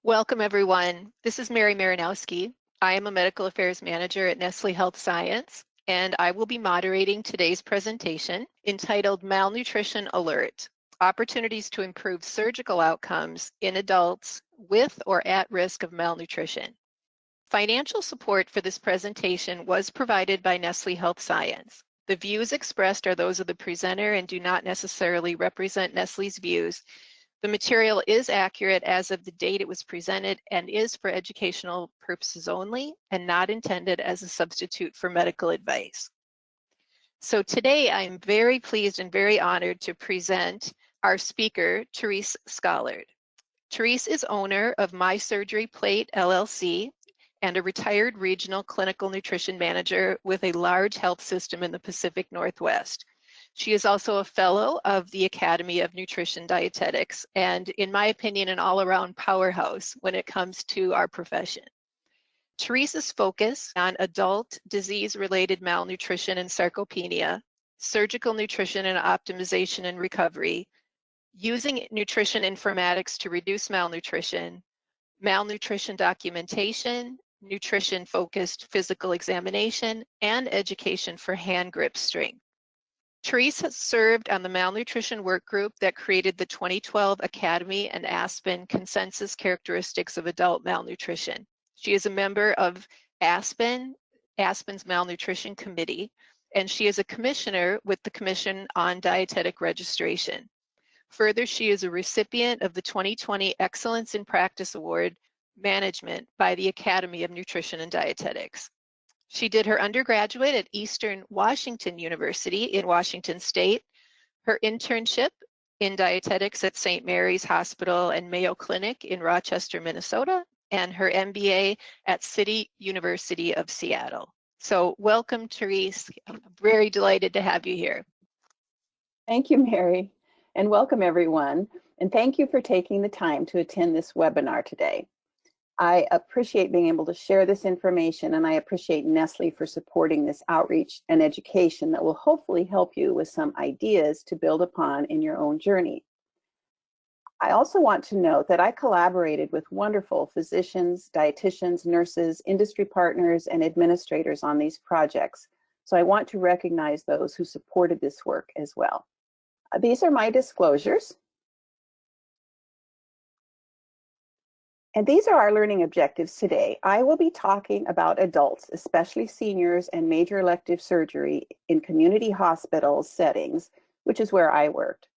Welcome, everyone. This is Mary Marinowski. I am a Medical Affairs Manager at Nestle Health Science, and I will be moderating today's presentation entitled Malnutrition Alert: Opportunities to Improve Surgical Outcomes in Adults with or at Risk of Malnutrition. Financial support for this presentation was provided by Nestle Health Science. The views expressed are those of the presenter and do not necessarily represent Nestle's views. The material is accurate as of the date it was presented and is for educational purposes only and not intended as a substitute for medical advice. So today I'm very pleased and very honored to present our speaker, Therese Schollard. Therese is owner of My Surgery Plate LLC and a retired regional clinical nutrition manager with a large health system in the Pacific Northwest. She is also a fellow of the Academy of Nutrition Dietetics, and in my opinion, an all-around powerhouse when it comes to our profession. Therese's focus on adult disease-related malnutrition and sarcopenia, surgical nutrition and optimization and recovery, using nutrition informatics to reduce malnutrition, malnutrition documentation, nutrition-focused physical examination, and education for hand grip strength. Therese has served on the malnutrition work group that created the 2012 Academy and Aspen Consensus Characteristics of Adult Malnutrition. She is a member of Aspen's Malnutrition Committee, and she is a commissioner with the Commission on Dietetic Registration. Further, she is a recipient of the 2020 Excellence in Practice Award Management by the Academy of Nutrition and Dietetics. She did her undergraduate at Eastern Washington University in Washington State, her internship in dietetics at St. Mary's Hospital and Mayo Clinic in Rochester, Minnesota, and her MBA at City University of Seattle. So welcome, Therese. I'm very delighted to have you here. Thank you, Mary, and welcome everyone. And thank you for taking the time to attend this webinar today. I appreciate being able to share this information, and I appreciate Nestle for supporting this outreach and education that will hopefully help you with some ideas to build upon in your own journey. I also want to note that I collaborated with wonderful physicians, dietitians, nurses, industry partners, and administrators on these projects. So I want to recognize those who supported this work as well. These are my disclosures. And these are our learning objectives today. I will be talking about adults, especially seniors and major elective surgery in community hospital settings, which is where I worked.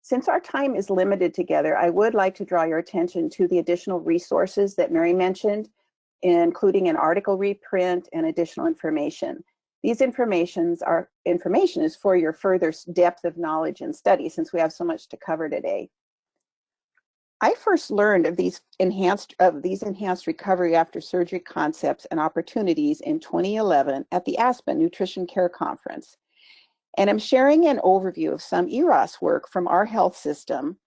Since our time is limited together, I would like to draw your attention to the additional resources that Mary mentioned, including an article reprint and additional information. These information is for your further depth of knowledge and study, since we have so much to cover today. I first learned of these enhanced recovery after surgery concepts and opportunities in 2011 at the Aspen Nutrition Care Conference. And I'm sharing an overview of some EROS work from our health system,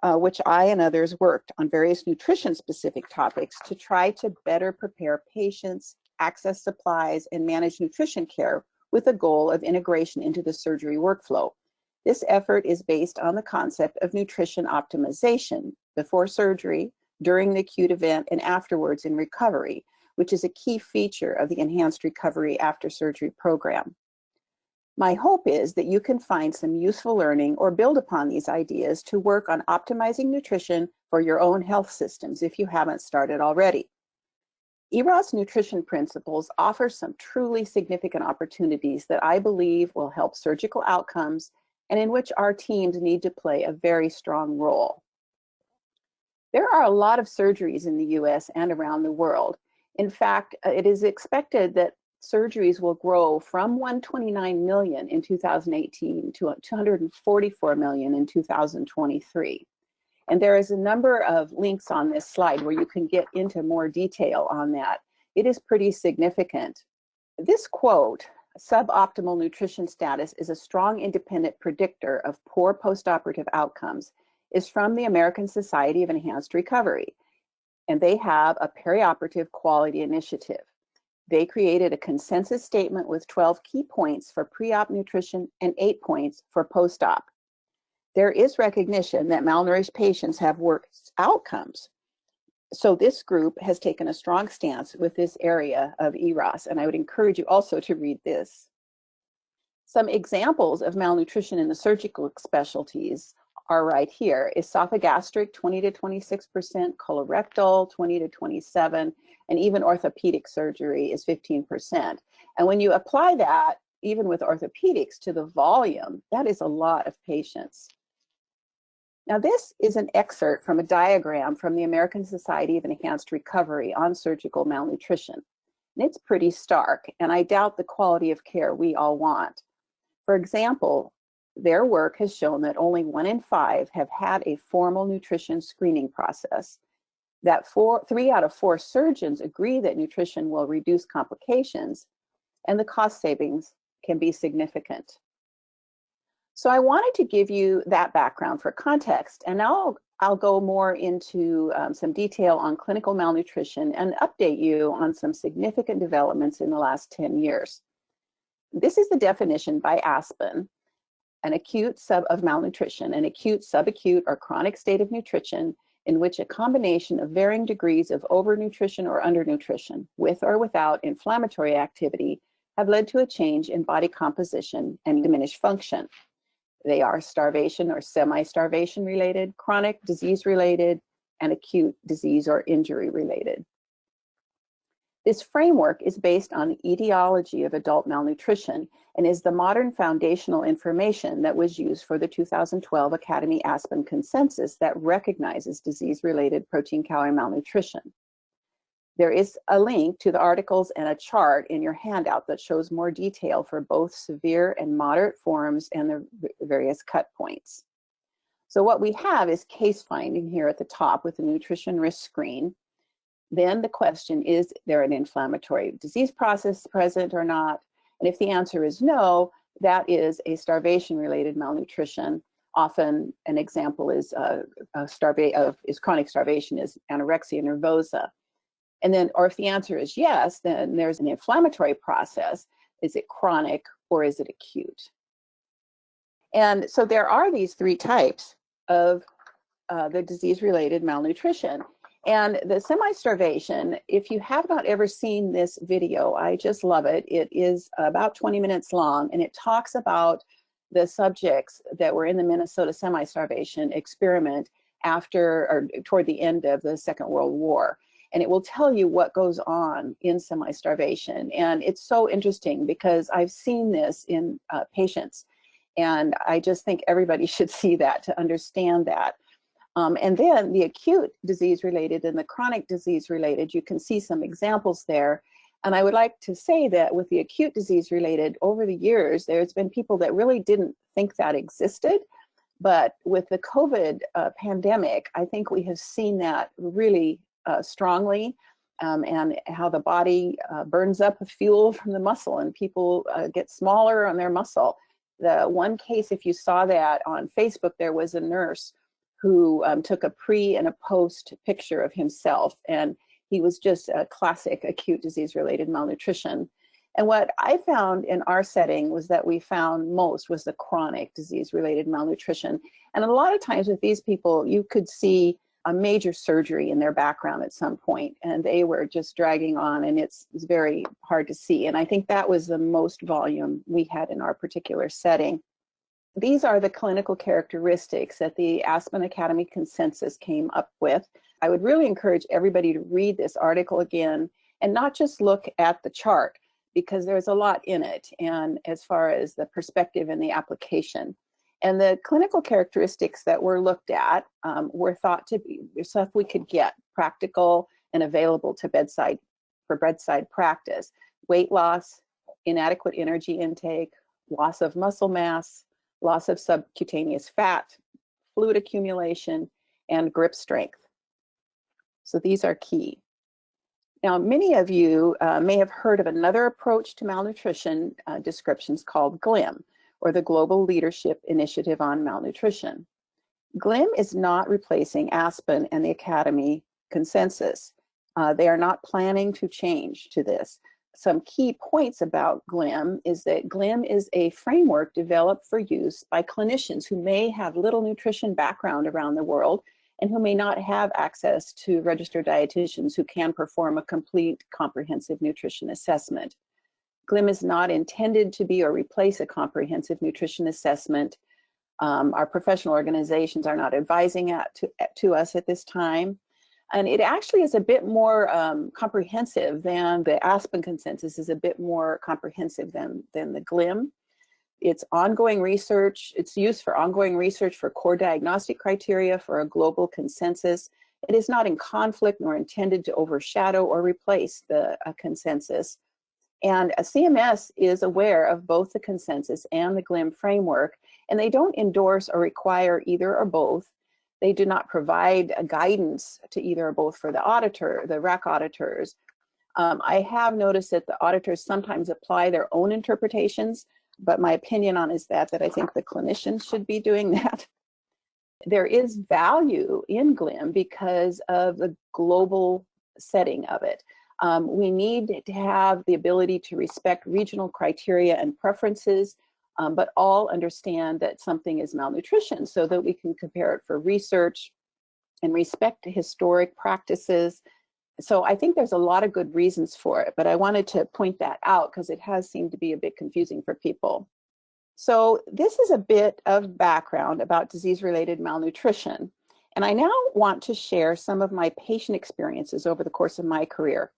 which I and others worked on various nutrition-specific topics to try to better prepare patients, access supplies, and manage nutrition care with the goal of integration into the surgery workflow. This effort is based on the concept of nutrition optimization before surgery, during the acute event, and afterwards in recovery, which is a key feature of the Enhanced Recovery After Surgery program. My hope is that you can find some useful learning or build upon these ideas to work on optimizing nutrition for your own health systems if you haven't started already. EROS nutrition principles offer some truly significant opportunities that I believe will help surgical outcomes and in which our teams need to play a very strong role. There are a lot of surgeries in the US and around the world. In fact, it is expected that surgeries will grow from 129 million in 2018 to 244 million in 2023. And there is a number of links on this slide where you can get into more detail on that. It is pretty significant. This quote, "Suboptimal nutrition status is a strong independent predictor of poor postoperative outcomes," is from the American Society of Enhanced Recovery. And they have a perioperative quality initiative. They created a consensus statement with 12 key points for pre-op nutrition and 8 points for post-op. There is recognition that malnourished patients have worse outcomes. So this group has taken a strong stance with this area of EROS, and I would encourage you also to read this. Some examples of malnutrition in the surgical specialties are right here: esophagastric 20 to 26%, colorectal 20 to 27%, and even orthopedic surgery is 15%. And when you apply that, even with orthopedics, to the volume, that is a lot of patients. Now, this is an excerpt from a diagram from the American Society of Enhanced Recovery on surgical malnutrition. And it's pretty stark, and I doubt the quality of care we all want. For example, their work has shown that only 1 in 5 have had a formal nutrition screening process, that 3 out of 4 surgeons agree that nutrition will reduce complications, and the cost savings can be significant. So I wanted to give you that background for context, and now I'll go more into some detail on clinical malnutrition and update you on some significant developments in the last 10 years. This is the definition by Aspen: an acute of malnutrition, an acute, subacute, or chronic state of nutrition in which a combination of varying degrees of overnutrition or undernutrition, with or without inflammatory activity, have led to a change in body composition and diminished function. They are starvation or semi-starvation related, chronic disease related, and acute disease or injury related. This framework is based on the etiology of adult malnutrition and is the modern foundational information that was used for the 2012 Academy Aspen Consensus that recognizes disease-related protein-calorie malnutrition. There is a link to the articles and a chart in your handout that shows more detail for both severe and moderate forms and the various cut points. So what we have is case finding here at the top with the nutrition risk screen. Then the question, is there an inflammatory disease process present or not? And if the answer is no, that is a starvation-related malnutrition. Often an example is chronic starvation, is anorexia nervosa. And then, or if the answer is yes, then there's an inflammatory process. Is it chronic or is it acute? And so there are these 3 types of the disease-related malnutrition. And the semi-starvation, if you have not ever seen this video, I just love it. It is about 20 minutes long, and it talks about the subjects that were in the Minnesota semi-starvation experiment after or toward the end of the Second World War. And it will tell you what goes on in semi-starvation. And it's so interesting because I've seen this in patients, and I just think everybody should see that to understand that. And then the acute disease-related and the chronic disease-related, you can see some examples there. And I would like to say that with the acute disease-related, over the years, there's been people that really didn't think that existed. But with the COVID pandemic, I think we have seen that really strongly, and how the body burns up fuel from the muscle, and people get smaller on their muscle. The one case, if you saw that on Facebook, there was a nurse who took a pre and a post picture of himself, and he was just a classic acute disease-related malnutrition. And what I found in our setting was that we found most was the chronic disease-related malnutrition. And a lot of times with these people, you could see a major surgery in their background at some point, and they were just dragging on, and it's very hard to see. And I think that was the most volume we had in our particular setting. These are the clinical characteristics that the Aspen Academy Consensus came up with. I would really encourage everybody to read this article again and not just look at the chart, because there's a lot in it, and as far as the perspective and the application. And the clinical characteristics that were looked at were thought to be stuff we could get practical and available to bedside practice: weight loss, inadequate energy intake, loss of muscle mass, loss of subcutaneous fat, fluid accumulation, and grip strength. So these are key. Now, many of you may have heard of another approach to malnutrition descriptions called GLIM, or the Global Leadership Initiative on Malnutrition. GLIM is not replacing Aspen and the Academy Consensus. They are not planning to change to this. Some key points about GLIM is that GLIM is a framework developed for use by clinicians who may have little nutrition background around the world and who may not have access to registered dietitians who can perform a complete comprehensive nutrition assessment. GLIM is not intended to be or replace a comprehensive nutrition assessment. Our professional organizations are not advising to us at this time. And it actually is a bit more comprehensive than the Aspen consensus, is a bit more comprehensive than the GLIM. It's ongoing research. It's used for ongoing research for core diagnostic criteria for a global consensus. It is not in conflict nor intended to overshadow or replace the consensus. And CMS is aware of both the consensus and the GLIM framework, and they don't endorse or require either or both. They do not provide a guidance to either or both for the auditor, the RAC auditors. I have noticed that the auditors sometimes apply their own interpretations, but my opinion on is that I think the clinicians should be doing that. There is value in GLIM because of the global setting of it. We need to have the ability to respect regional criteria and preferences, but all understand that something is malnutrition so that we can compare it for research and respect historic practices. So I think there's a lot of good reasons for it, but I wanted to point that out because it has seemed to be a bit confusing for people. So this is a bit of background about disease-related malnutrition. And I now want to share some of my patient experiences over the course of my career.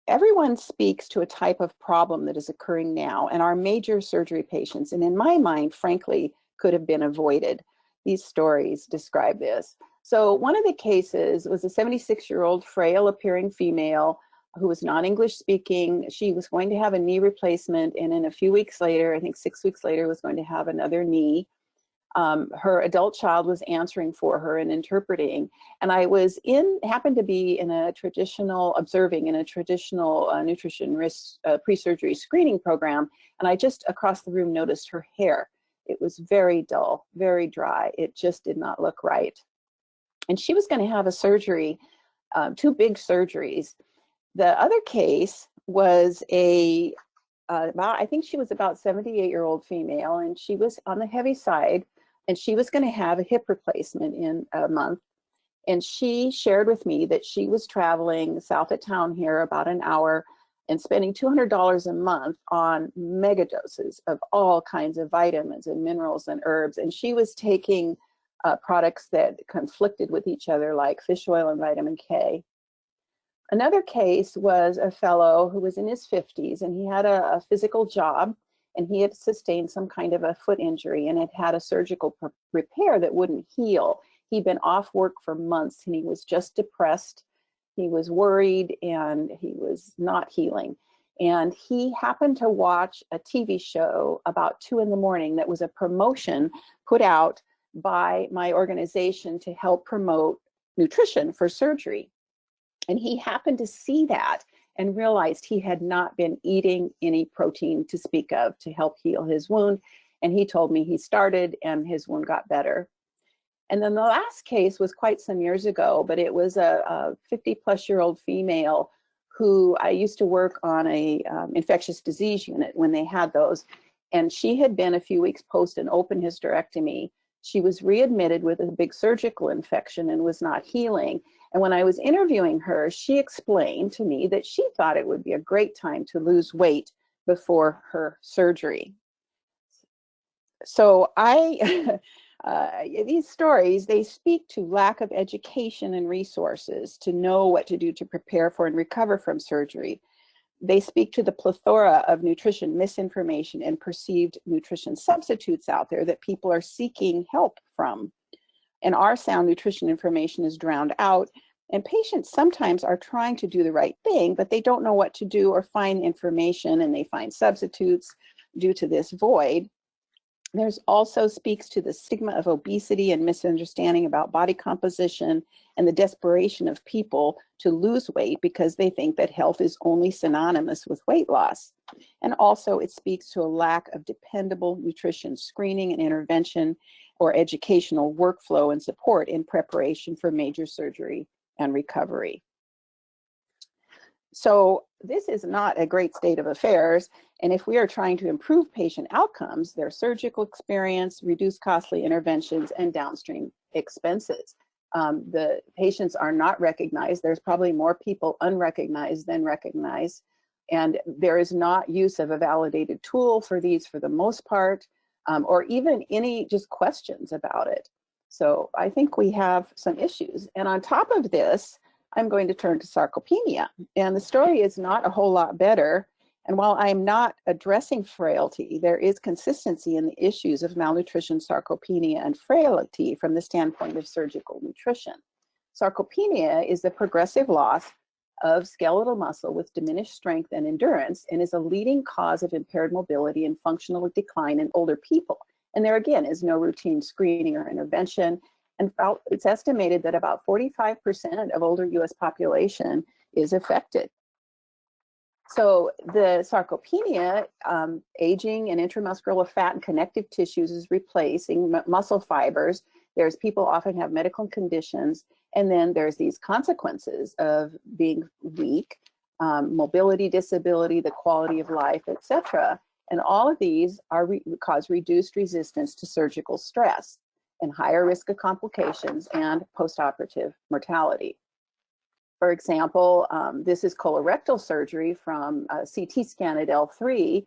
Everyone speaks to a type of problem that is occurring now, and our major surgery patients, and in my mind, frankly, could have been avoided. These stories describe this. So one of the cases was a 76-year-old frail appearing female who was non-English speaking. She was going to have a knee replacement, and in a few weeks later, I think 6 weeks later, was going to have another knee. Her adult child was answering for her and interpreting. And I was happened to be in a traditional, observing in a traditional nutrition risk pre-surgery screening program. And I just across the room noticed her hair. It was very dull, very dry. It just did not look right. And she was going to have a surgery, 2 big surgeries. The other case was I think she was about 78-year-old female, and she was on the heavy side. And she was going to have a hip replacement in a month. And she shared with me that she was traveling south of town here about an hour and spending $200 a month on mega doses of all kinds of vitamins and minerals and herbs. And she was taking products that conflicted with each other, like fish oil and vitamin K. Another case was a fellow who was in his 50s, and he had a physical job, and he had sustained some kind of a foot injury and had a surgical repair that wouldn't heal. He'd been off work for months, and he was just depressed. He was worried, and he was not healing. And he happened to watch a TV show about 2 in the morning that was a promotion put out by my organization to help promote nutrition for surgery. And he happened to see that and realized he had not been eating any protein to speak of to help heal his wound. And he told me he started and his wound got better. And then the last case was quite some years ago, but it was a 50-plus-year-old female who I used to work on a infectious disease unit when they had those. And she had been a few weeks post an open hysterectomy. She was readmitted with a big surgical infection and was not healing. And when I was interviewing her, she explained to me that she thought it would be a great time to lose weight before her surgery. So these stories, they speak to lack of education and resources to know what to do to prepare for and recover from surgery. They speak to the plethora of nutrition misinformation and perceived nutrition substitutes out there that people are seeking help from. And our sound nutrition information is drowned out, and patients sometimes are trying to do the right thing, but they don't know what to do or find information, and they find substitutes due to this void. There's also speaks to the stigma of obesity and misunderstanding about body composition and the desperation of people to lose weight because they think that health is only synonymous with weight loss. And also it speaks to a lack of dependable nutrition screening and intervention or educational workflow and support in preparation for major surgery and recovery. So this is not a great state of affairs. And if we are trying to improve patient outcomes, their surgical experience, reduce costly interventions, and downstream expenses. The patients are not recognized. There's probably more people unrecognized than recognized. And there is not use of a validated tool for these for the most part, or even any just questions about it. So I think we have some issues. And on top of this, I'm going to turn to sarcopenia. And the story is not a whole lot better. And while I'm not addressing frailty, there is consistency in the issues of malnutrition, sarcopenia, and frailty from the standpoint of surgical nutrition. Sarcopenia is the progressive loss of skeletal muscle with diminished strength and endurance, and is a leading cause of impaired mobility and functional decline in older people. And there again is no routine screening or intervention. And it's estimated that about 45% of older US population is affected. So the sarcopenia, aging and intramuscular fat and connective tissues is replacing muscle fibers. There's people often have medical conditions, and then there's these consequences of being weak, mobility disability, the quality of life, etc. And all of these are cause reduced resistance to surgical stress and higher risk of complications and postoperative mortality. For example, this is colorectal surgery from a CT scan at L3,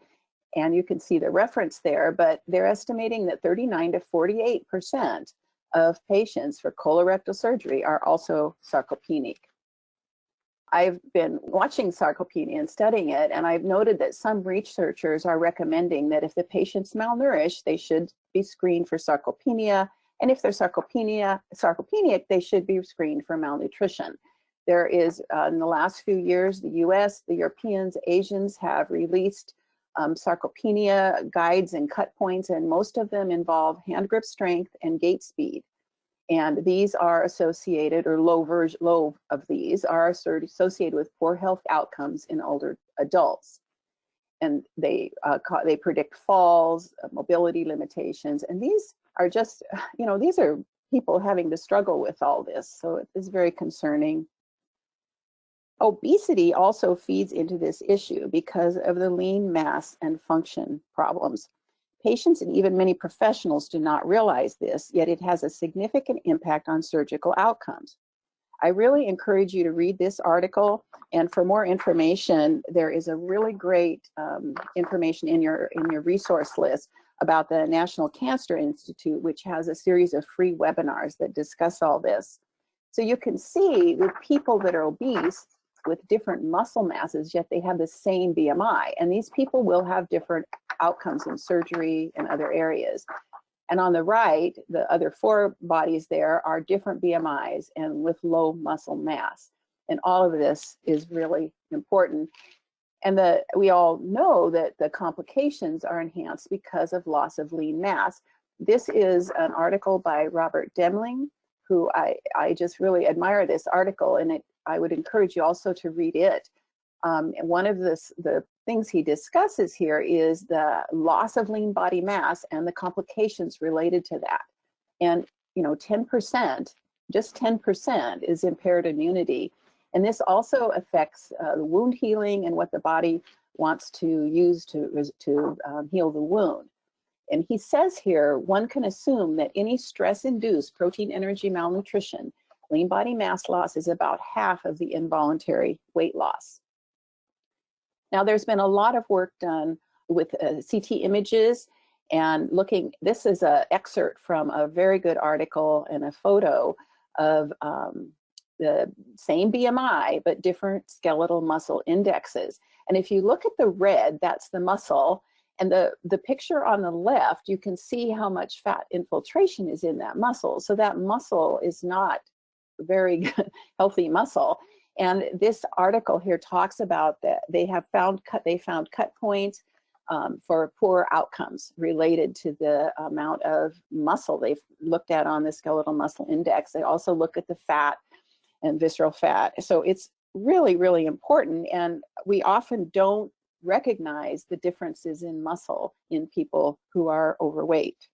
and you can see the reference there, but they're estimating that 39 to 48% of patients for colorectal surgery are also sarcopenic. I've been watching sarcopenia and studying it, and I've noted that some researchers are recommending that if the patient's malnourished, they should be screened for sarcopenia, and if they're sarcopenic, they should be screened for malnutrition. There is, in the last few years, the US, the Europeans, Asians have released sarcopenia guides and cut points, and most of them involve hand grip strength and gait speed. And these are associated, or low of these are associated with poor health outcomes in older adults. And they predict falls, mobility limitations, and these are just, these are people having to struggle with all this. So it is very concerning. Obesity also feeds into this issue because of the lean mass and function problems. Patients and even many professionals do not realize this, yet it has a significant impact on surgical outcomes. I really encourage you to read this article, and for more information, there is a really great information in your resource list about the National Cancer Institute, which has a series of free webinars that discuss all this. So you can see with people that are obese, with different muscle masses, yet they have the same BMI. And these people will have different outcomes in surgery and other areas. And on the right, the other four bodies there are different BMIs and with low muscle mass. And all of this is really important. And we all know that the complications are enhanced because of loss of lean mass. This is an article by Robert Demling, who I just really admire this article, and I would encourage you also to read it. And one of the things he discusses here is the loss of lean body mass and the complications related to that. And 10%, just 10% is impaired immunity. And this also affects the wound healing and what the body wants to use to heal the wound. And he says here, one can assume that any stress-induced protein energy malnutrition, lean body mass loss is about half of the involuntary weight loss. Now, there's been a lot of work done with CT images and looking, this is an excerpt from a very good article and a photo of the same BMI, but different skeletal muscle indexes. And if you look at the red, that's the muscle. And the picture on the left, you can see how much fat infiltration is in that muscle. So that muscle is not very healthy muscle. And this article here talks about that they found cut points for poor outcomes related to the amount of muscle they've looked at on the skeletal muscle index. They also look at the fat and visceral fat. So it's really, really important. And we often don't recognize the differences in muscle in people who are overweight.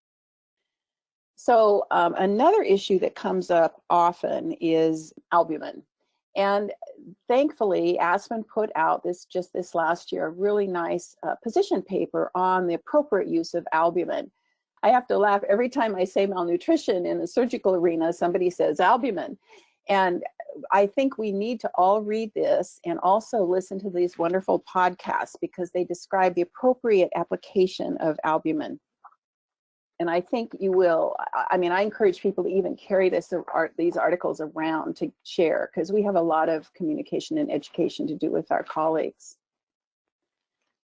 So another issue that comes up often is albumin. And thankfully, Aspen put out just this last year a really nice position paper on the appropriate use of albumin. I have to laugh every time I say malnutrition in the surgical arena, somebody says albumin. And I think we need to all read this and also listen to these wonderful podcasts because they describe the appropriate application of albumin. And I think you will, I mean, I encourage people to even carry these articles around to share because we have a lot of communication and education to do with our colleagues.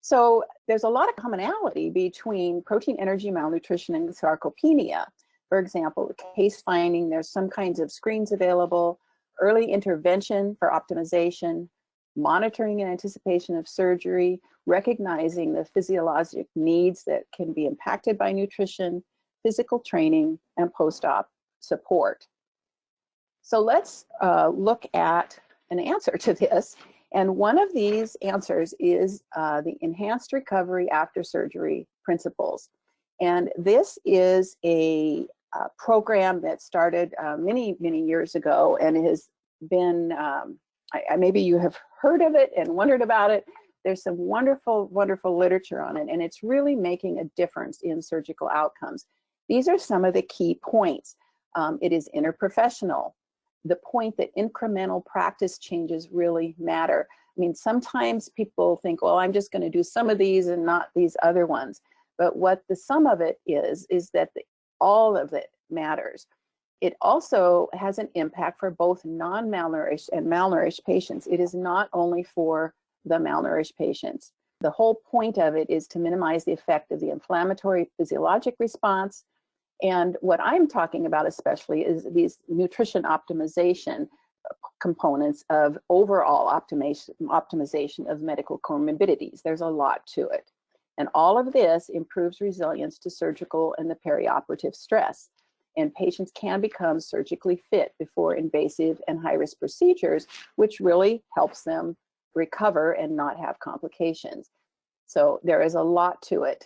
So there's a lot of commonality between protein energy malnutrition and sarcopenia. For example, case finding, there's some kinds of screens available, early intervention for optimization, monitoring in anticipation of surgery, recognizing the physiologic needs that can be impacted by nutrition, physical training, and post-op support. So let's look at an answer to this. And one of these answers is the Enhanced Recovery After Surgery Principles. And this is a program that started many, many years ago and has been, maybe you have heard of it and wondered about it. There's some wonderful, wonderful literature on it, and it's really making a difference in surgical outcomes. These are some of the key points. It is interprofessional. The point that incremental practice changes really matter. I mean, sometimes people think, well, I'm just going to do some of these and not these other ones. But what the sum of it is that all of it matters. It also has an impact for both non-malnourished and malnourished patients. It is not only for the malnourished patients. The whole point of it is to minimize the effect of the inflammatory physiologic response. And what I'm talking about especially is these nutrition optimization components of overall optimization of medical comorbidities. There's a lot to it. And all of this improves resilience to surgical and the perioperative stress. And patients can become surgically fit before invasive and high-risk procedures, which really helps them recover and not have complications. So there is a lot to it.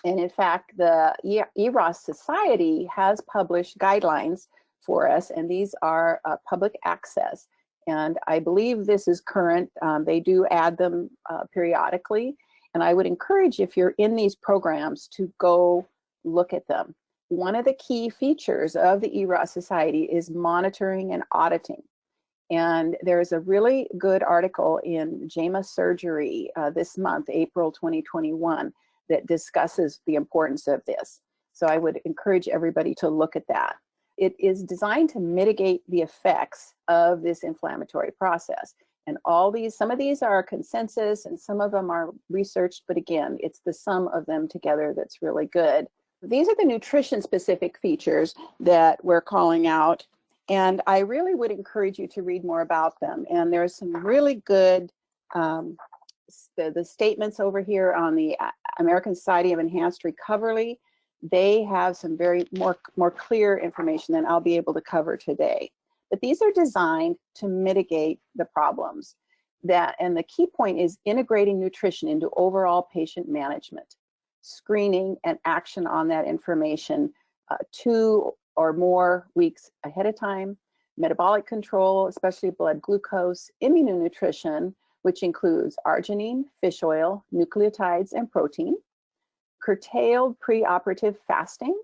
And in fact, the EROS Society has published guidelines for us, and these are public access. And I believe this is current. They do add them periodically. And I would encourage, if you're in these programs, to go look at them. One of the key features of the EROS Society is monitoring and auditing. And there's a really good article in JAMA Surgery this month, April 2021, that discusses the importance of this. So I would encourage everybody to look at that. It is designed to mitigate the effects of this inflammatory process. And some of these are consensus and some of them are researched, but again, it's the sum of them together that's really good. These are the nutrition-specific features that we're calling out, and I really would encourage you to read more about them. And there's some really good the statements over here on the American Society of Enhanced Recovery. They have some very more clear information than I'll be able to cover today. But these are designed to mitigate the problems. And the key point is integrating nutrition into overall patient management, screening and action on that information 2 or more weeks ahead of time, metabolic control, especially blood glucose, immunonutrition, which includes arginine, fish oil, nucleotides, and protein, curtailed preoperative fasting,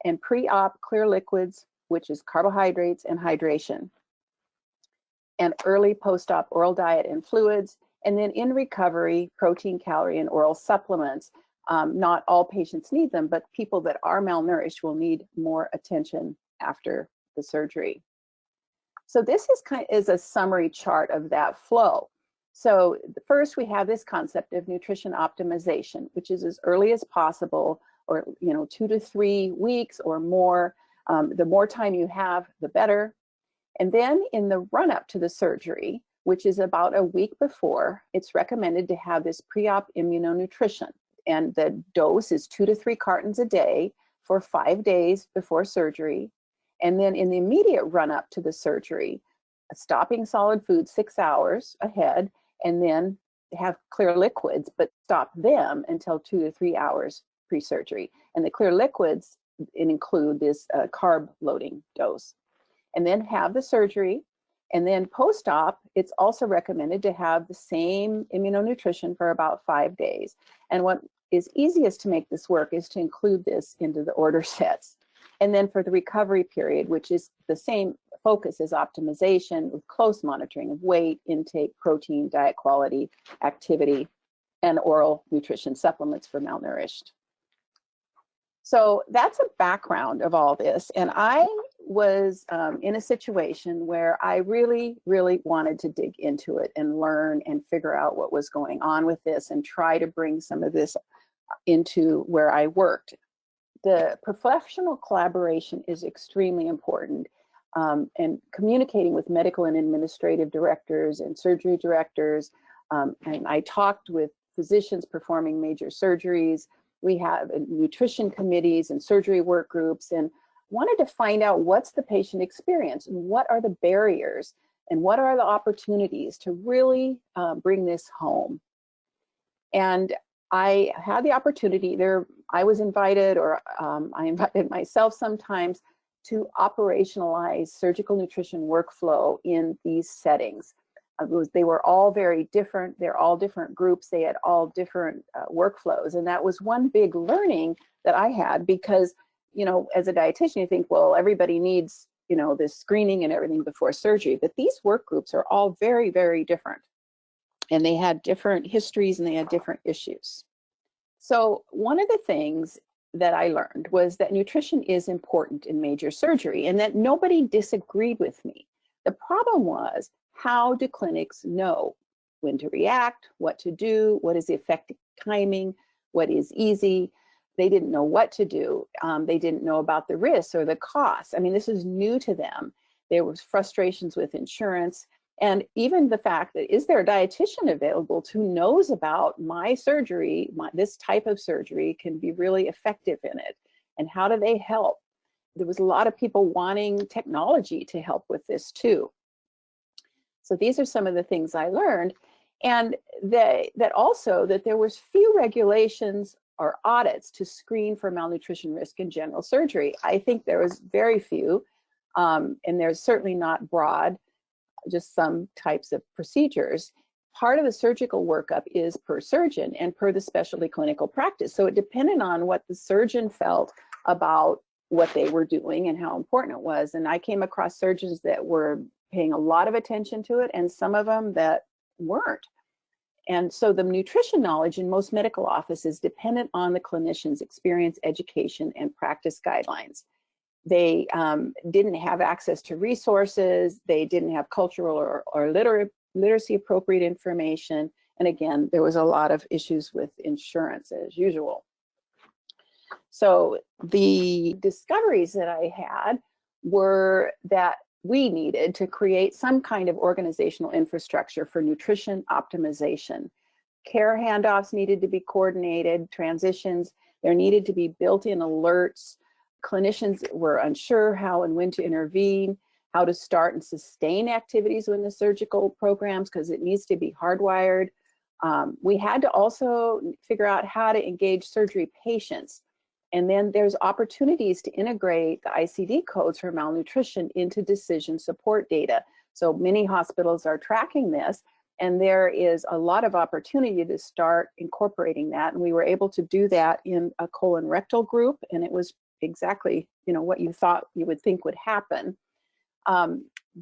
and pre-op clear liquids, which is carbohydrates and hydration, and early post-op oral diet and fluids, and then in recovery, protein, calorie, and oral supplements. Not all patients need them, but people that are malnourished will need more attention after the surgery. So this is a summary chart of that flow. So first we have this concept of nutrition optimization, which is as early as possible, or 2 to 3 weeks or more. The more time you have, the better. And then in the run-up to the surgery, which is about a week before, it's recommended to have this pre-op immunonutrition. And the dose is 2 to 3 cartons a day for 5 days before surgery. And then in the immediate run-up to the surgery, stopping solid food 6 hours ahead, and then have clear liquids, but stop them until 2 to 3 hours pre-surgery. And the clear liquids include this carb loading dose. And then have the surgery. And then post-op, it's also recommended to have the same immunonutrition for about 5 days. And what is easiest to make this work is to include this into the order sets. And then for the recovery period, which is the same focus as optimization with close monitoring of weight, intake, protein, diet quality, activity, and oral nutrition supplements for malnourished. So that's a background of all this. And I was in a situation where I really, really wanted to dig into it and learn and figure out what was going on with this and try to bring some of this into where I worked. The professional collaboration is extremely important, and communicating with medical and administrative directors and surgery directors. And I talked with physicians performing major surgeries. We have nutrition committees and surgery work groups, and wanted to find out what's the patient experience and what are the barriers and what are the opportunities to really bring this home. And I had the opportunity there, I was invited, or I invited myself sometimes, to operationalize surgical nutrition workflow in these settings. They were all very different. They're all different groups. They had all different workflows. And that was one big learning that I had, because, you know, as a dietitian, you think, well, everybody needs, you know, this screening and everything before surgery. But these work groups are all very, very different. And they had different histories and they had different issues. So one of the things that I learned was that nutrition is important in major surgery, and that nobody disagreed with me. The problem was, how do clinics know when to react, what to do, what is the effective timing, what is easy? They didn't know what to do. They didn't know about the risks or the costs. I mean, this is new to them. There was frustrations with insurance. And even the fact that, is there a dietitian available who knows about my surgery, this type of surgery can be really effective in it? And how do they help? There was a lot of people wanting technology to help with this too. So these are some of the things I learned. And that also that there was few regulations or audits to screen for malnutrition risk in general surgery. I think there was very few, and there's certainly not broad, just some types of procedures. Part of the surgical workup is per surgeon and per the specialty clinical practice. So it depended on what the surgeon felt about what they were doing and how important it was. And I came across surgeons that were paying a lot of attention to it, and some of them that weren't. And so the nutrition knowledge in most medical offices is dependent on the clinician's experience, education, and practice guidelines. They didn't have access to resources. They didn't have cultural or literacy appropriate information. And again, there was a lot of issues with insurance as usual. So the discoveries that I had were that we needed to create some kind of organizational infrastructure for nutrition optimization. Care handoffs needed to be coordinated, transitions, there needed to be built-in alerts. Clinicians were unsure how and when to intervene, how to start and sustain activities within the surgical programs, because it needs to be hardwired. We had to also figure out how to engage surgery patients. And then there's opportunities to integrate the ICD codes for malnutrition into decision support data. So many hospitals are tracking this, and there is a lot of opportunity to start incorporating that. And we were able to do that in a colon rectal group, and it was exactly, you know, what you thought you would think would happen.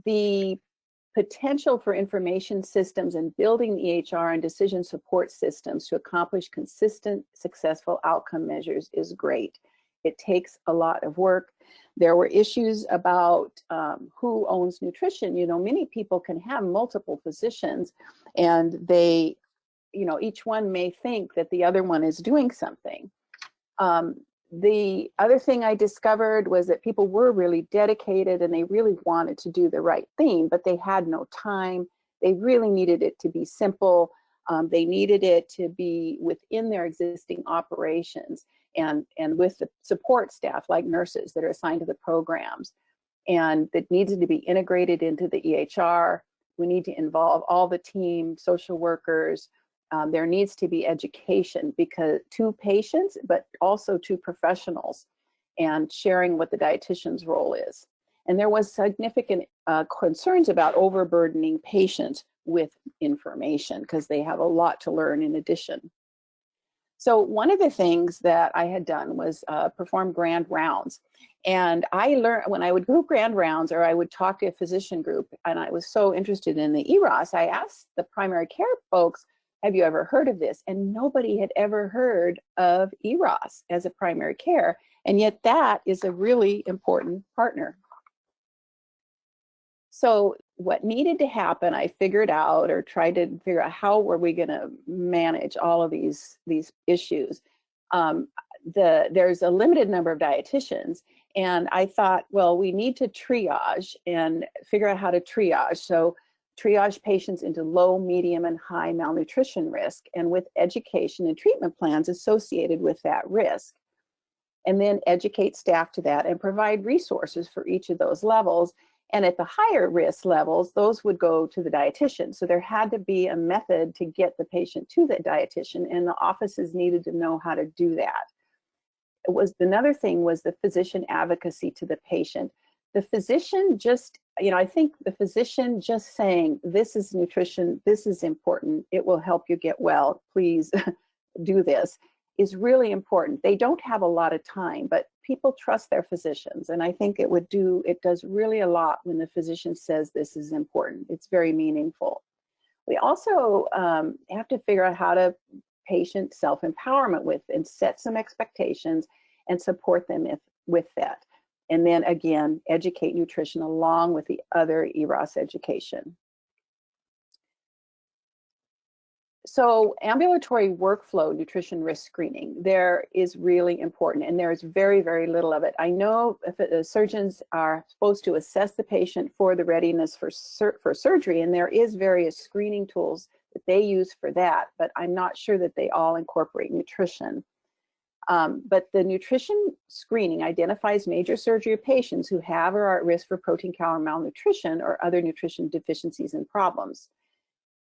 The potential for information systems and building EHR and decision support systems to accomplish consistent, successful outcome measures is great. It takes a lot of work. There were issues about who owns nutrition. You know, many people can have multiple physicians, and they, you know, each one may think that the other one is doing something. The other thing I discovered was that people were really dedicated and they really wanted to do the right thing, but they had no time. They really needed it to be simple. They needed it to be within their existing operations and with the support staff like nurses that are assigned to the programs. And that needed to be integrated into the EHR. We need to involve all the team, social workers. There needs to be education because to patients, but also to professionals, and sharing what the dietitian's role is. And there was significant concerns about overburdening patients with information because they have a lot to learn in addition. So one of the things that I had done was perform grand rounds. And I learned when I would do grand rounds or I would talk to a physician group and I was so interested in the EROS, I asked the primary care folks, have you ever heard of this? And nobody had ever heard of EROS as a primary care. And yet that is a really important partner. So what needed to happen, I figured out or tried to figure out how were we going to manage all of these issues. There's a limited number of dietitians, and I thought, well, we need to triage and figure out how to triage. So triage patients into low, medium, and high malnutrition risk, and with education and treatment plans associated with that risk. And then educate staff to that and provide resources for each of those levels. And at the higher risk levels, those would go to the dietitian. So there had to be a method to get the patient to the dietitian, and the offices needed to know how to do that. Another thing was the physician advocacy to the patient. The physician just, I think the physician just saying, this is nutrition, this is important, it will help you get well, please do this, is really important. They don't have a lot of time, but people trust their physicians. And I think it does really a lot when the physician says this is important. It's very meaningful. We also have to figure out how to patient self-empowerment with and set some expectations and support them with that. And then again, educate nutrition along with the other EROS education. So ambulatory workflow nutrition risk screening, there is really important, and there is very, very little of it. I know surgeons are supposed to assess the patient for the readiness for surgery, and there is various screening tools that they use for that, but I'm not sure that they all incorporate nutrition. But the nutrition screening identifies major surgery patients who have or are at risk for protein-calorie malnutrition or other nutrition deficiencies and problems.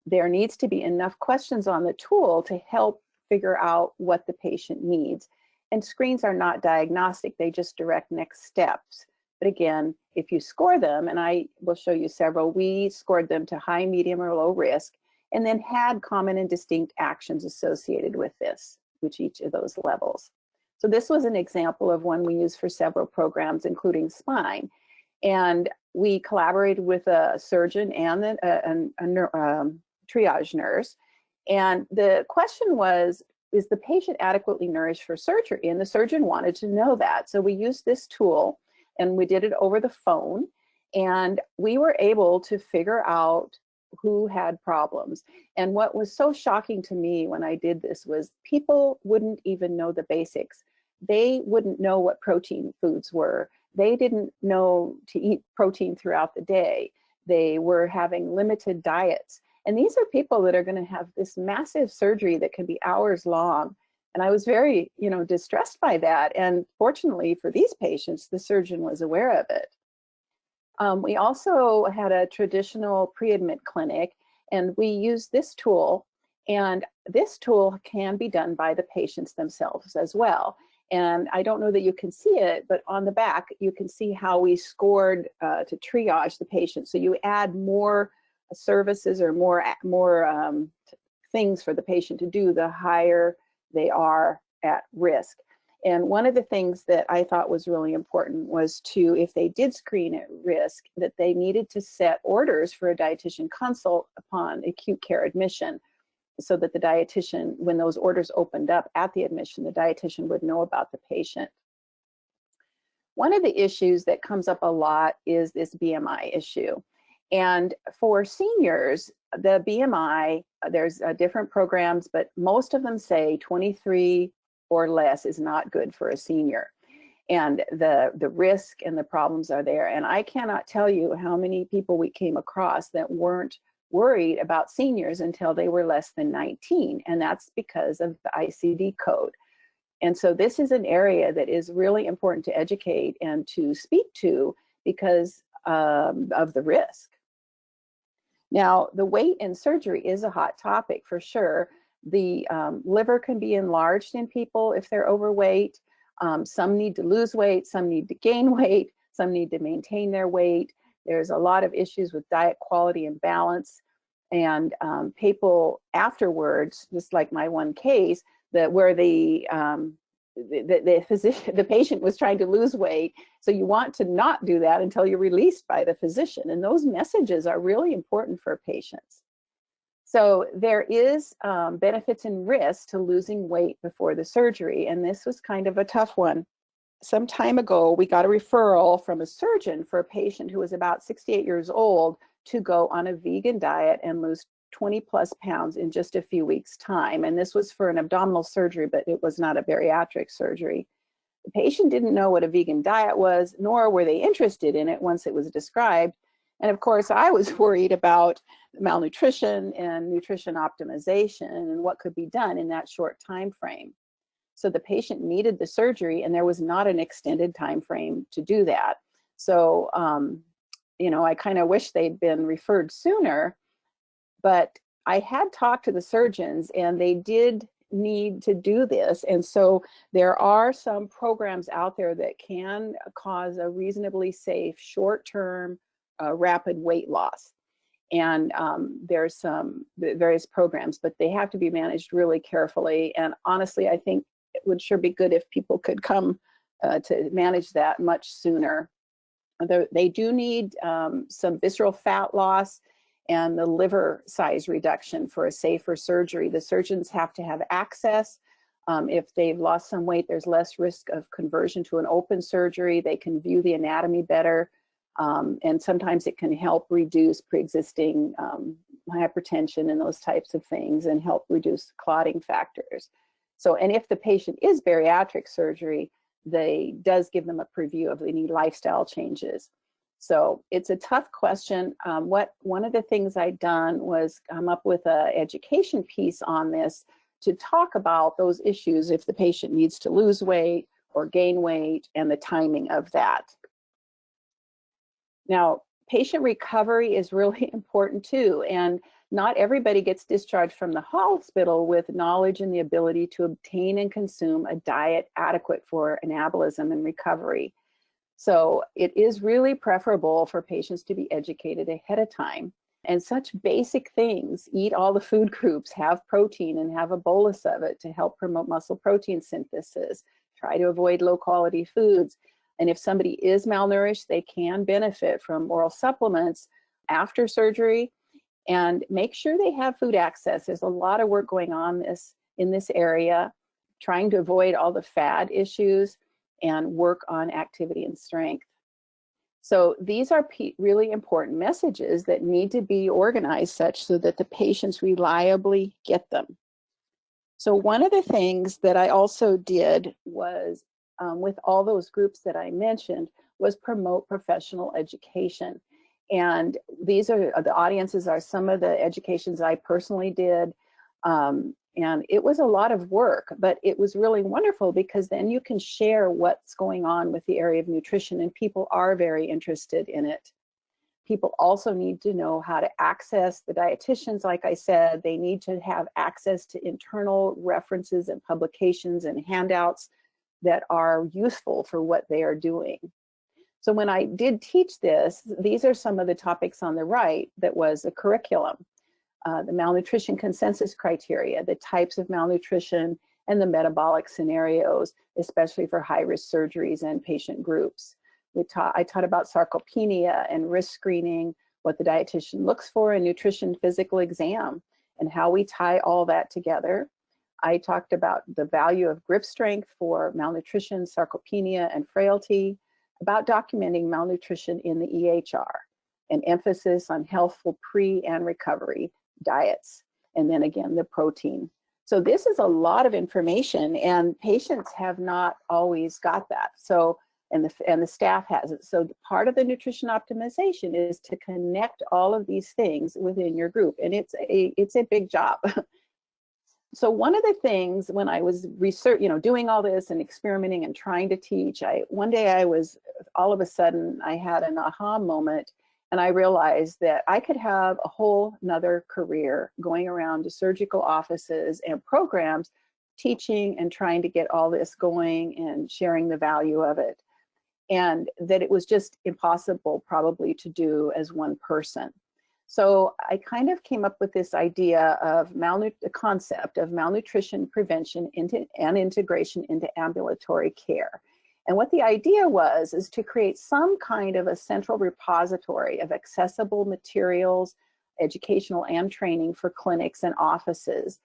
There needs to be enough questions on the tool to help figure out what the patient needs. And screens are not diagnostic, they just direct next steps. But again, if you score them, and I will show you several, we scored them to high, medium, or low risk, and then had common and distinct actions associated with this, which each of those levels. So this was an example of one we used for several programs, including spine. And we collaborated with a surgeon and a triage nurse. And the question was, is the patient adequately nourished for surgery? And the surgeon wanted to know that. So we used this tool and we did it over the phone. And we were able to figure out who had problems. And what was so shocking to me when I did this was people wouldn't even know the basics. They wouldn't know what protein foods were. They didn't know to eat protein throughout the day. They were having limited diets. And these are people that are going to have this massive surgery that can be hours long. And I was very, distressed by that. And fortunately for these patients, the surgeon was aware of it. We also had a traditional pre-admit clinic, and we used this tool. And this tool can be done by the patients themselves as well. And I don't know that you can see it, but on the back, you can see how we scored to triage the patient. So you add more services or more things for the patient to do, the higher they are at risk. And one of the things that I thought was really important was to, if they did screen at risk, that they needed to set orders for a dietitian consult upon acute care admission, so that the dietitian, when those orders opened up at the admission, the dietitian would know about the patient. One of the issues that comes up a lot is this BMI issue. And for seniors, the BMI, there's different programs, but most of them say 23 or less is not good for a senior. And the risk and the problems are there. And I cannot tell you how many people we came across that weren't worried about seniors until they were less than 19. And that's because of the ICD code. And so this is an area that is really important to educate and to speak to because of the risk. Now, the weight in surgery is a hot topic for sure. The liver can be enlarged in people if they're overweight. Some need to lose weight, some need to gain weight, some need to maintain their weight. There's a lot of issues with diet quality and balance. And people afterwards, just like my one case, where the physician, the patient was trying to lose weight. So you want to not do that until you're released by the physician. And those messages are really important for patients. So there is benefits and risks to losing weight before the surgery. And this was kind of a tough one. Some time ago, we got a referral from a surgeon for a patient who was about 68 years old to go on a vegan diet and lose 20 plus pounds in just a few weeks' time. And this was for an abdominal surgery, but it was not a bariatric surgery. The patient didn't know what a vegan diet was, nor were they interested in it once it was described. And of course, I was worried about malnutrition and nutrition optimization and what could be done in that short time frame. So the patient needed the surgery, and there was not an extended time frame to do that. So, you know, I kind of wish they'd been referred sooner, but I had talked to the surgeons, and they did need to do this. And so there are some programs out there that can cause a reasonably safe, short-term, rapid weight loss. And there's some various programs, but they have to be managed really carefully. And honestly, I think it would sure be good if people could come to manage that much sooner. They do need some visceral fat loss and the liver size reduction for a safer surgery. The surgeons have to have access. If they've lost some weight, there's less risk of conversion to an open surgery. They can view the anatomy better. And sometimes it can help reduce pre-existing hypertension and those types of things, and help reduce clotting factors. So, and if the patient is bariatric surgery, they does give them a preview of any lifestyle changes. So it's a tough question. One of the things I'd done was come up with an education piece on this to talk about those issues if the patient needs to lose weight or gain weight, and the timing of that. Now, patient recovery is really important too, and not everybody gets discharged from the hospital with knowledge and the ability to obtain and consume a diet adequate for anabolism and recovery. So it is really preferable for patients to be educated ahead of time. And such basic things: eat all the food groups, have protein and have a bolus of it to help promote muscle protein synthesis, try to avoid low quality foods. And if somebody is malnourished, they can benefit from oral supplements after surgery, and make sure they have food access. There's a lot of work going on in this area, trying to avoid all the fad issues and work on activity and strength. So these are really important messages that need to be organized such so that the patients reliably get them. So one of the things that I also did was, with all those groups that I mentioned, was promote professional education. And these are the audiences are some of the educations I personally did. And it was a lot of work, but it was really wonderful because then you can share what's going on with the area of nutrition, and people are very interested in it. People also need to know how to access the dietitians. Like I said, they need to have access to internal references and publications and handouts that are useful for what they are doing. So when I did teach this, these are some of the topics on the right that was a curriculum. The malnutrition consensus criteria, the types of malnutrition, and the metabolic scenarios, especially for high-risk surgeries and patient groups. I taught about sarcopenia and risk screening, what the dietitian looks for in nutrition physical exam, and how we tie all that together. I talked about the value of grip strength for malnutrition, sarcopenia, and frailty, about documenting malnutrition in the EHR, an emphasis on healthful pre and recovery diets, and then again, the protein. So this is a lot of information, and patients have not always got that. So, and the staff hasn't. So part of the nutrition optimization is to connect all of these things within your group, and it's a big job. So one of the things when I was doing all this and experimenting and trying to teach, one day all of a sudden I had an aha moment, and I realized that I could have a whole nother career going around to surgical offices and programs, teaching and trying to get all this going and sharing the value of it. And that it was just impossible probably to do as one person. So I kind of came up with this idea of the concept of malnutrition prevention and integration into ambulatory care. And what the idea was is to create some kind of a central repository of accessible materials, educational and training for clinics and offices,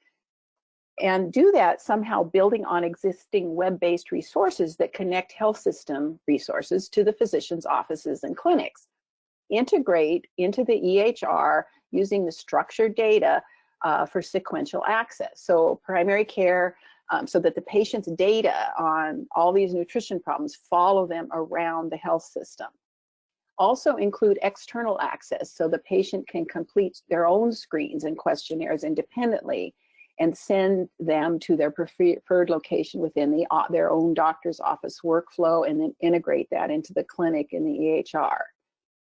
and do that somehow building on existing web-based resources that connect health system resources to the physicians' offices and clinics. Integrate into the EHR using the structured data for sequential access. So primary care, so that the patient's data on all these nutrition problems follow them around the health system. Also include external access so the patient can complete their own screens and questionnaires independently and send them to their preferred location within their own doctor's office workflow, and then integrate that into the clinic in the EHR.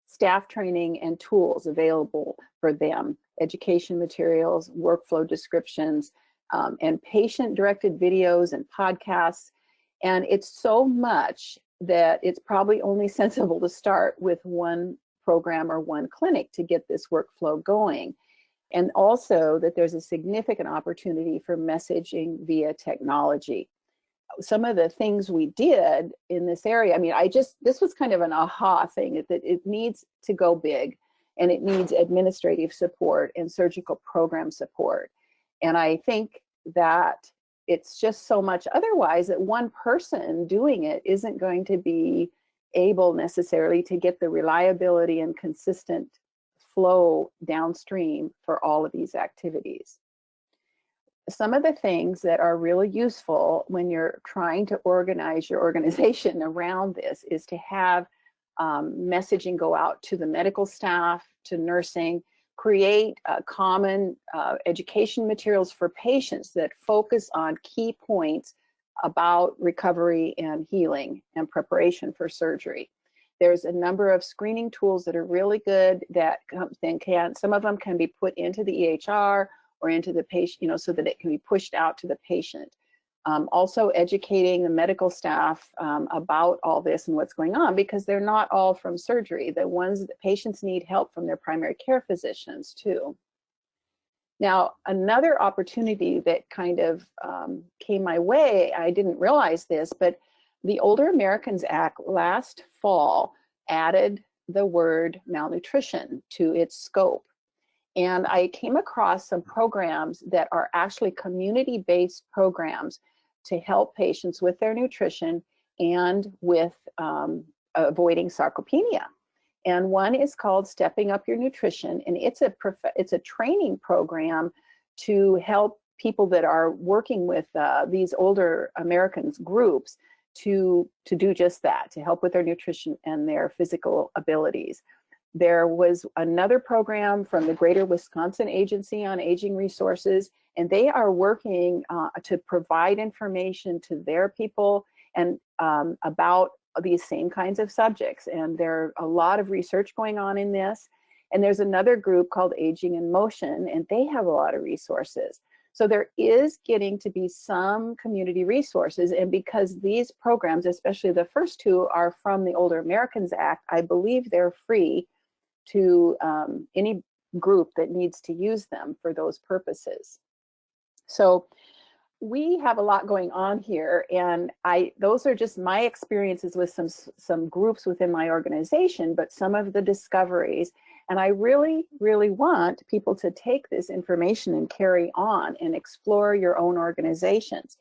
Staff training and tools available for them, education materials, workflow descriptions, and patient-directed videos and podcasts. And it's so much that it's probably only sensible to start with one program or one clinic to get this workflow going. And also that there's a significant opportunity for messaging via technology. Some of the things we did in this area, I mean, this was kind of an aha thing, that it needs to go big, and it needs administrative support and surgical program support. And I think that it's just so much otherwise that one person doing it isn't going to be able necessarily to get the reliability and consistent flow downstream for all of these activities. Some of the things that are really useful when you're trying to organize your organization around this is to have messaging go out to the medical staff, to nursing, create common education materials for patients that focus on key points about recovery and healing and preparation for surgery. There's a number of screening tools that are really good that some of them can be put into the EHR or into the patient, so that it can be pushed out to the patient. Also educating the medical staff about all this and what's going on, because they're not all from surgery. The patients need help from their primary care physicians too. Now, another opportunity that kind of came my way, I didn't realize this, but the Older Americans Act last fall added the word malnutrition to its scope. And I came across some programs that are actually community-based programs to help patients with their nutrition and with avoiding sarcopenia. And one is called Stepping Up Your Nutrition, and it's a training program to help people that are working with these older Americans groups to do just that, to help with their nutrition and their physical abilities. There was another program from the Greater Wisconsin Agency on Aging Resources, and they are working to provide information to their people and about these same kinds of subjects. And there are a lot of research going on in this. And there's another group called Aging in Motion, and they have a lot of resources. So there is getting to be some community resources, and because these programs, especially the first two, are from the Older Americans Act, I believe they're free to any group that needs to use them for those purposes. So we have a lot going on here, and those are just my experiences with some groups within my organization, but some of the discoveries. And I really, really want people to take this information and carry on and explore your own organizations.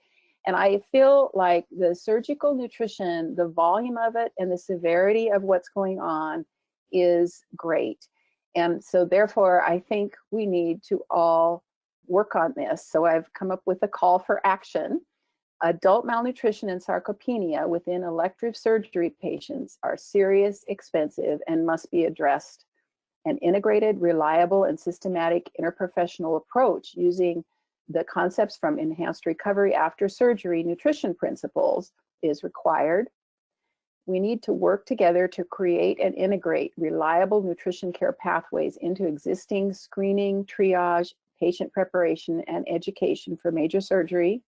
And I feel like the surgical nutrition, the volume of it and the severity of what's going on is great. And so therefore, I think we need to all work on this. So I've come up with a call for action. Adult malnutrition and sarcopenia within elective surgery patients are serious, expensive, and must be addressed. An integrated, reliable, and systematic interprofessional approach using the concepts from enhanced recovery after surgery nutrition principles is required. We need to work together to create and integrate reliable nutrition care pathways into existing screening, triage, patient preparation, and education for major surgery.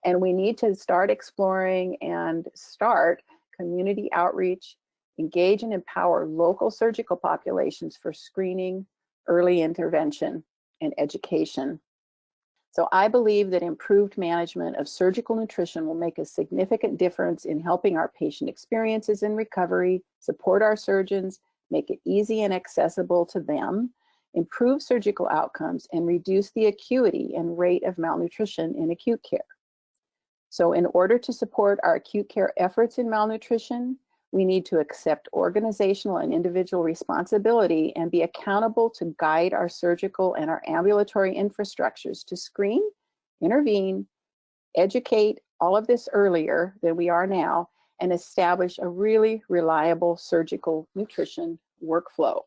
And we need to start exploring and start community outreach, engage and empower local surgical populations for screening, early intervention, and education. So I believe that improved management of surgical nutrition will make a significant difference in helping our patient experiences in recovery, support our surgeons, make it easy and accessible to them, improve surgical outcomes, and reduce the acuity and rate of malnutrition in acute care. So in order to support our acute care efforts in malnutrition, we need to accept organizational and individual responsibility and be accountable to guide our surgical and our ambulatory infrastructures to screen, intervene, educate, all of this earlier than we are now, and establish a really reliable surgical nutrition workflow.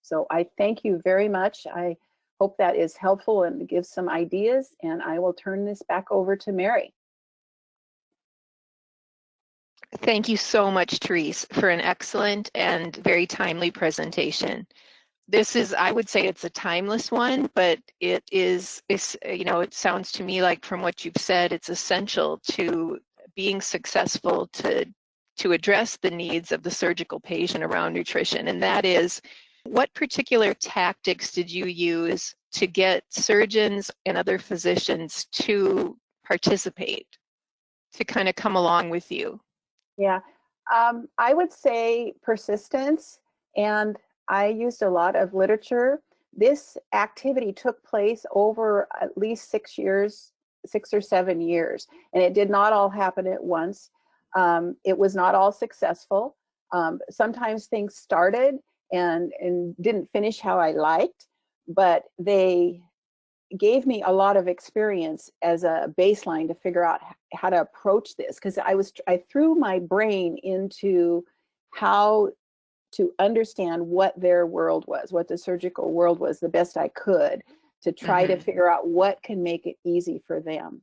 So I thank you very much. I hope that is helpful and gives some ideas, and I will turn this back over to Mary. Thank you so much, Therese, for an excellent and very timely presentation. This is, I would say it's a timeless one, but it sounds to me like from what you've said, it's essential to being successful to address the needs of the surgical patient around nutrition. And that is, what particular tactics did you use to get surgeons and other physicians to participate, to kind of come along with you? Yeah, I would say persistence, and I used a lot of literature. This activity took place over at least 6 years, 6 or 7 years, and it did not all happen at once. It was not all successful. Sometimes things started and didn't finish how I liked, but they gave me a lot of experience as a baseline to figure out how to approach this, because I threw my brain into how to understand what their world was, what the surgical world was, the best I could, to try to figure out what can make it easy for them.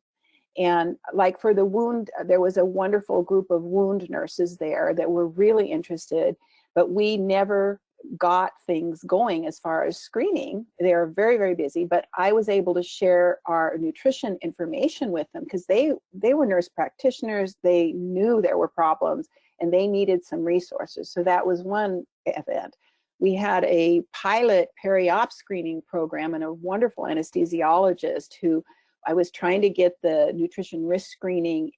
And like for the wound, there was a wonderful group of wound nurses there that were really interested, but we never got things going as far as screening. They are very, very busy, but I was able to share our nutrition information with them because they were nurse practitioners. They knew there were problems and they needed some resources. So that was one event. We had a pilot peri-op screening program and a wonderful anesthesiologist who I was trying to get the nutrition risk screening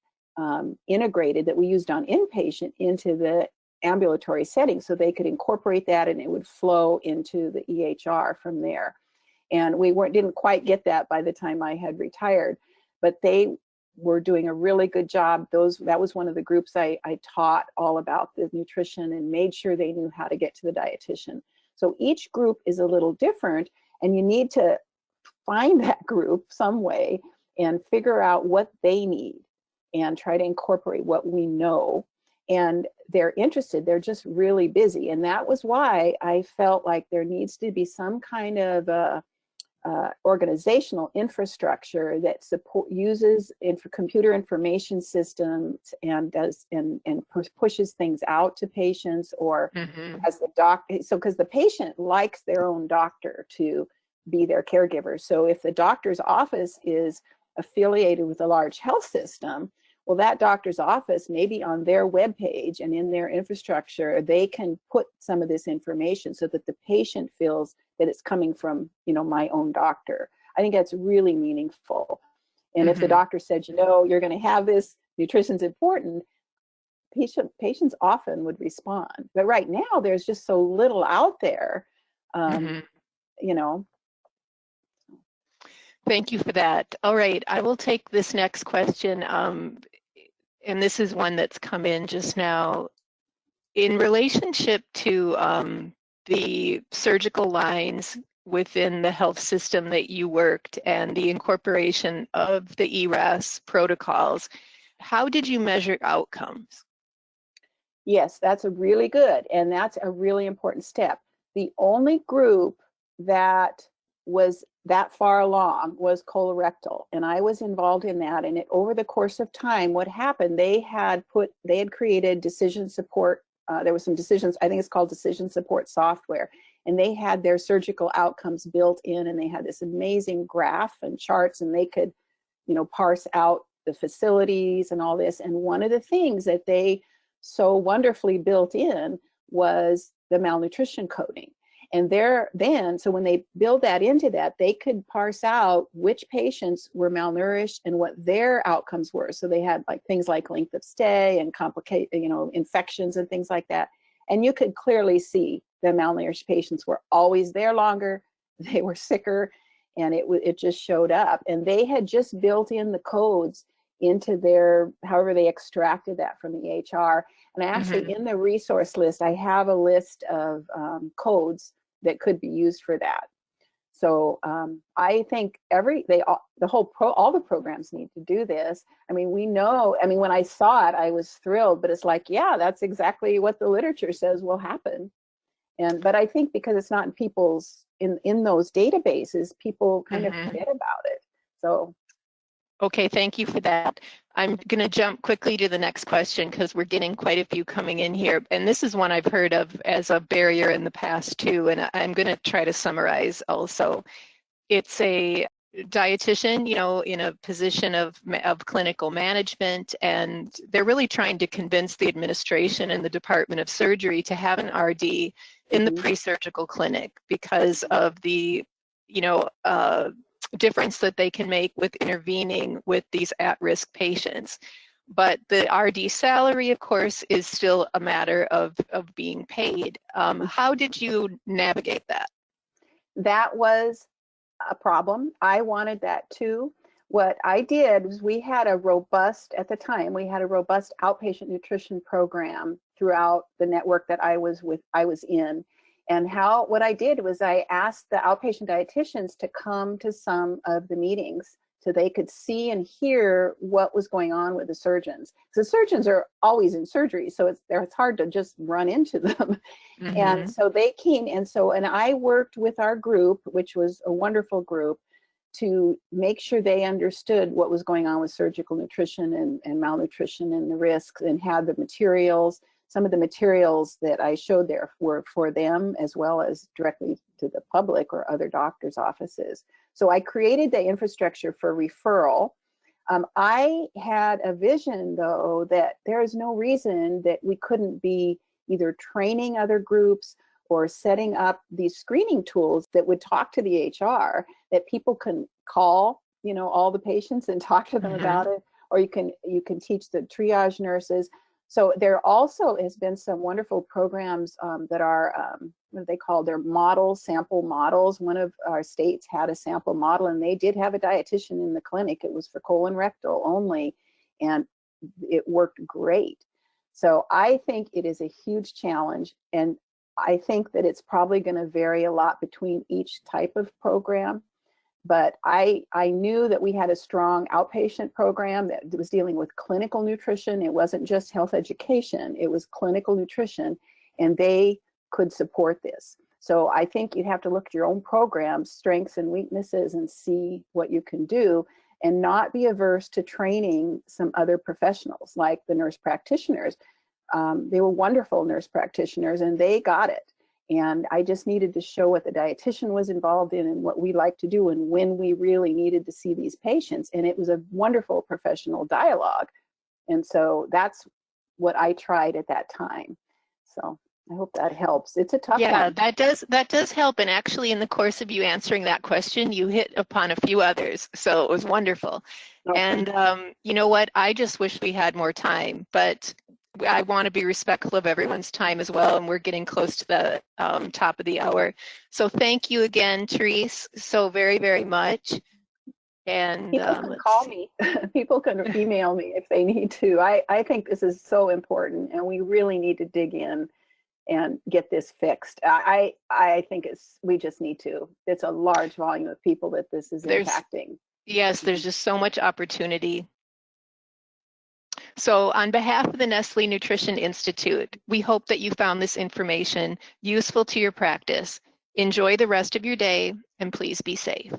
integrated that we used on inpatient into the ambulatory setting, so they could incorporate that and it would flow into the EHR from there. And we didn't quite get that by the time I had retired, but they were doing a really good job. That was one of the groups I taught all about the nutrition and made sure they knew how to get to the dietitian. So each group is a little different, and you need to find that group some way and figure out what they need and try to incorporate what we know. And they're interested, they're just really busy. And that was why I felt like there needs to be some kind of organizational infrastructure that uses computer information systems and pushes things out to patients, or as the doctor. So because the patient likes their own doctor to be their caregiver. So if the doctor's office is affiliated with a large health system, well, that doctor's office, maybe on their webpage and in their infrastructure, they can put some of this information so that the patient feels that it's coming from, my own doctor. I think that's really meaningful. And if the doctor said, you're going to have this, nutrition's important, patients often would respond. But right now, there's just so little out there, Thank you for that. All right, I will take this next question. And this is one that's come in just now. In relationship to the surgical lines within the health system that you worked and the incorporation of the EROS protocols, how did you measure outcomes? Yes, that's a really good, and that's a really important step. The only group that was that far along was colorectal, and I was involved in that. And over the course of time, what happened, they had created decision support. There was some decisions, I think it's called decision support software, and they had their surgical outcomes built in, and they had this amazing graph and charts, and they could, parse out the facilities and all this. And one of the things that they so wonderfully built in was the malnutrition coding. And so when they build that into that, they could parse out which patients were malnourished and what their outcomes were. So they had like things like length of stay and infections and things like that. And you could clearly see the malnourished patients were always there longer, they were sicker, and it just showed up. And they had just built in the codes into their, however they extracted that from the EHR. And actually in the resource list, I have a list of codes that could be used for that. So I think all the programs need to do this. I mean, we know, I mean, when I saw it, I was thrilled, but it's like, yeah, that's exactly what the literature says will happen. But I think because it's not in those databases, people kind of forget about it. So. Okay, thank you for that. I'm going to jump quickly to the next question because we're getting quite a few coming in here. And this is one I've heard of as a barrier in the past too. And I'm going to try to summarize also. It's a dietitian, in a position of clinical management, and they're really trying to convince the administration and the Department of Surgery to have an RD in the pre-surgical clinic because of the, difference that they can make with intervening with these at-risk patients. But the RD salary, of course, is still a matter of being paid. How did you navigate that? That was a problem. I wanted that too. What I did was at the time, we had a robust outpatient nutrition program throughout the network that I was in. And what I did was I asked the outpatient dietitians to come to some of the meetings so they could see and hear what was going on with the surgeons. The surgeons are always in surgery, so it's hard to just run into them. And so they came, and I worked with our group, which was a wonderful group, to make sure they understood what was going on with surgical nutrition and malnutrition and the risks, and had the materials. Some of the materials that I showed there were for them as well as directly to the public or other doctors' offices. So I created the infrastructure for referral. I had a vision, though, that there is no reason that we couldn't be either training other groups or setting up these screening tools that would talk to the HR, that people can call, all the patients and talk to them about it, or you can teach the triage nurses. So there also has been some wonderful programs that are, what they call their sample models. One of our states had a sample model, and they did have a dietitian in the clinic. It was for colon rectal only, and it worked great. So I think it is a huge challenge, and I think that it's probably going to vary a lot between each type of program. But I knew that we had a strong outpatient program that was dealing with clinical nutrition. It wasn't just health education, it was clinical nutrition, and they could support this. So I think you have to look at your own program's strengths and weaknesses and see what you can do, and not be averse to training some other professionals like the nurse practitioners. They were wonderful nurse practitioners, and they got it. And I just needed to show what the dietitian was involved in and what we like to do and when we really needed to see these patients. And it was a wonderful professional dialogue. And so that's what I tried at that time. So I hope that helps. It's a tough one. Yeah, that does help. And actually, in the course of you answering that question, you hit upon a few others. So it was wonderful. Okay. And you know what? I just wish we had more time, but I want to be respectful of everyone's time as well, and we're getting close to the top of the hour. So thank you again, Therese, so very, very much. And people can call me. People can email me if they need to. I think this is so important, and we really need to dig in and get this fixed. I think we just need to. It's a large volume of people that this is impacting. Yes, there's just so much opportunity. So on behalf of the Nestle Nutrition Institute, we hope that you found this information useful to your practice. Enjoy the rest of your day, and please be safe.